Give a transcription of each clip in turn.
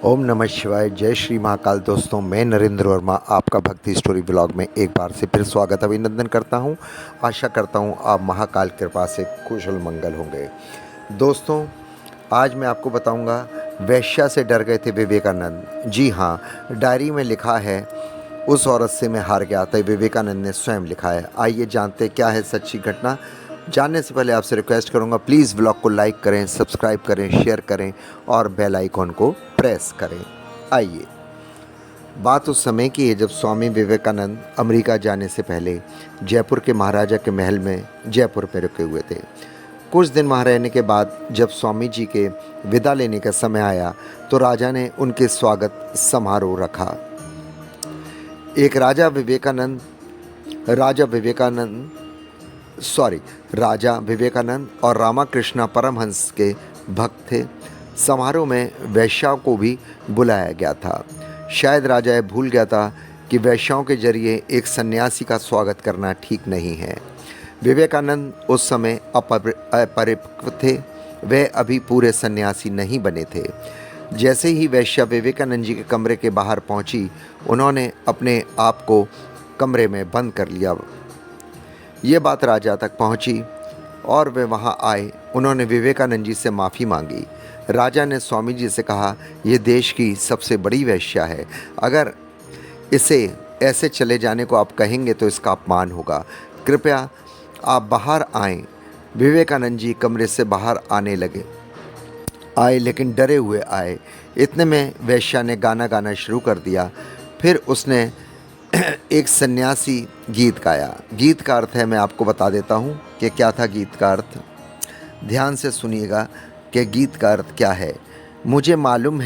ओम नमः शिवाय। जय श्री महाकाल। दोस्तों, मैं नरेंद्र वर्मा आपका भक्ति स्टोरी ब्लॉग में एक बार से फिर स्वागत अभिनंदन करता हूं। आशा करता हूं आप महाकाल कृपा से कुशल मंगल होंगे। दोस्तों, आज मैं आपको बताऊंगा वेश्या से डर गए थे विवेकानंद। जी हाँ, डायरी में लिखा है उस औरत से मैं हार गया था, विवेकानंद ने स्वयं लिखा है। आइए जानते क्या है सच्ची घटना। जानने से पहले आपसे रिक्वेस्ट करूंगा, प्लीज़ ब्लॉग को लाइक करें, सब्सक्राइब करें, शेयर करें और बेल आइकॉन को प्रेस करें। आइए, बात उस समय की है जब स्वामी विवेकानंद अमेरिका जाने से पहले जयपुर के महाराजा के महल में जयपुर में रुके हुए थे। कुछ दिन वहाँ रहने के बाद जब स्वामी जी के विदा लेने का समय आया तो राजा ने उनके स्वागत समारोह रखा। एक राजा विवेकानंद और रामाकृष्ण परमहंस के भक्त थे। समारोह में वेश्याओं को भी बुलाया गया था। शायद राजा यह भूल गया था कि वेश्याओं के जरिए एक सन्यासी का स्वागत करना ठीक नहीं है। विवेकानंद उस समय अपरिपक्व थे, वे अभी पूरे सन्यासी नहीं बने थे। जैसे ही वेश्या विवेकानंद जी के कमरे के बाहर पहुंची, उन्होंने अपने आप को कमरे में बंद कर लिया। ये बात राजा तक पहुंची और वे वहां आए। उन्होंने विवेकानंद जी से माफ़ी मांगी। राजा ने स्वामी जी से कहा, यह देश की सबसे बड़ी वेश्या है, अगर इसे ऐसे चले जाने को आप कहेंगे तो इसका अपमान होगा। कृपया आप बाहर आएं। विवेकानंद जी कमरे से बाहर आए लेकिन डरे हुए आए। इतने में वेश्या ने गाना गाना शुरू कर दिया। फिर उसने एक सन्यासी गीत गाया। गीत का अर्थ है, मैं आपको बता देता हूँ कि क्या था गीत का अर्थ। ध्यान से सुनिएगा कि गीत का अर्थ क्या है। मुझे मालूम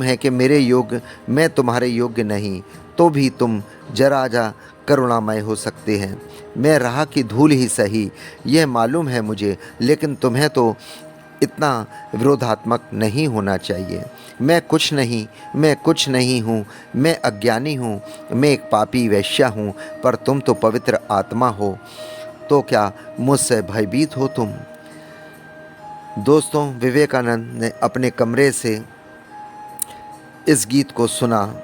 है कि मैं तुम्हारे योग्य नहीं, तो भी तुम जरा जा करुणामय हो सकते हैं। मैं राह की धूल ही सही, यह मालूम है मुझे, लेकिन तुम्हें तो इतना विरोधात्मक नहीं होना चाहिए। मैं कुछ नहीं हूँ, मैं अज्ञानी हूँ, मैं एक पापी वेश्या हूँ, पर तुम तो पवित्र आत्मा हो, तो क्या मुझसे भयभीत हो तुम? दोस्तों, विवेकानंद ने अपने कमरे से इस गीत को सुना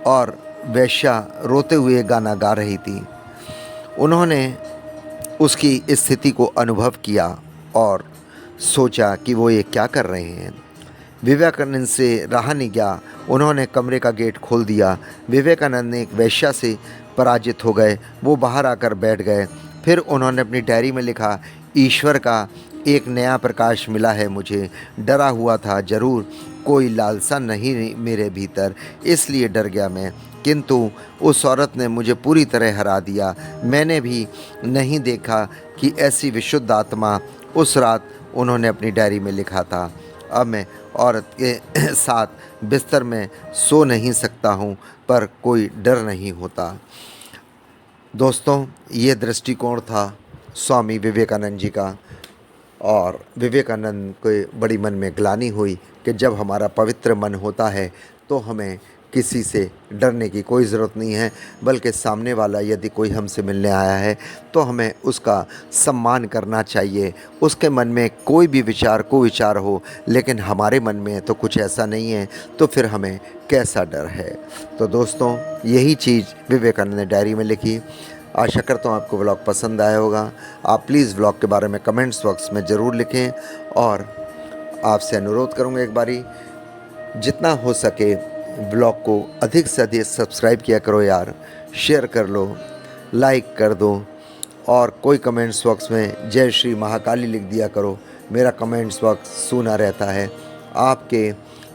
और वेश्या रोते हुए गाना गा रही थी। उन्होंने उसकी स्थिति को अनुभव किया और सोचा कि वो ये क्या कर रहे हैं। विवेकानंद से रहा नहीं गया, उन्होंने कमरे का गेट खोल दिया। विवेकानंद ने एक वेश्या से पराजित हो गए, वो बाहर आकर बैठ गए। फिर उन्होंने अपनी डायरी में लिखा, ईश्वर का एक नया प्रकाश मिला है मुझे, डरा हुआ था जरूर, कोई लालसा नहीं मेरे भीतर, इसलिए डर गया मैं, किंतु उस औरत ने मुझे पूरी तरह हरा दिया। मैंने भी नहीं देखा कि ऐसी विशुद्ध आत्मा। उस रात उन्होंने अपनी डायरी में लिखा था, अब मैं औरत के साथ बिस्तर में सो नहीं सकता हूँ, पर कोई डर नहीं होता। दोस्तों, ये दृष्टिकोण था स्वामी विवेकानंद जी का। और विवेकानंद को बड़ी मन में ग्लानि हुई कि जब हमारा पवित्र मन होता है तो हमें किसी से डरने की कोई ज़रूरत नहीं है, बल्कि सामने वाला यदि कोई हमसे मिलने आया है तो हमें उसका सम्मान करना चाहिए। उसके मन में कोई भी विचार हो, लेकिन हमारे मन में तो कुछ ऐसा नहीं है, तो फिर हमें कैसा डर है। तो दोस्तों, यही चीज़ विवेकानंद ने डायरी में लिखी। आशा करता हूँ आपको व्लॉग पसंद आया होगा। आप प्लीज़ व्लॉग के बारे में कमेंट्स बॉक्स में ज़रूर लिखें और आपसे अनुरोध करूँगा, एक बारी जितना हो सके ब्लॉग को अधिक से अधिक सब्सक्राइब किया करो यार, शेयर कर लो, लाइक कर दो और कोई कमेंट्स बॉक्स में जय श्री महाकाली लिख दिया करो। मेरा कमेंट्स बॉक्स सूना रहता है, आपके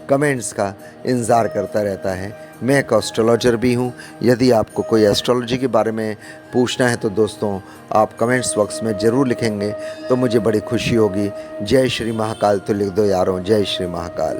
कमेंट्स का इंतज़ार करता रहता है। मैं एक एस्ट्रोलॉजर भी हूँ। यदि आपको कोई एस्ट्रोलॉजी के बारे में पूछना है तो दोस्तों आप कमेंट्स बॉक्स में ज़रूर लिखेंगे तो मुझे बड़ी खुशी होगी। जय श्री महाकाल तो लिख दो यारों, जय श्री महाकाल।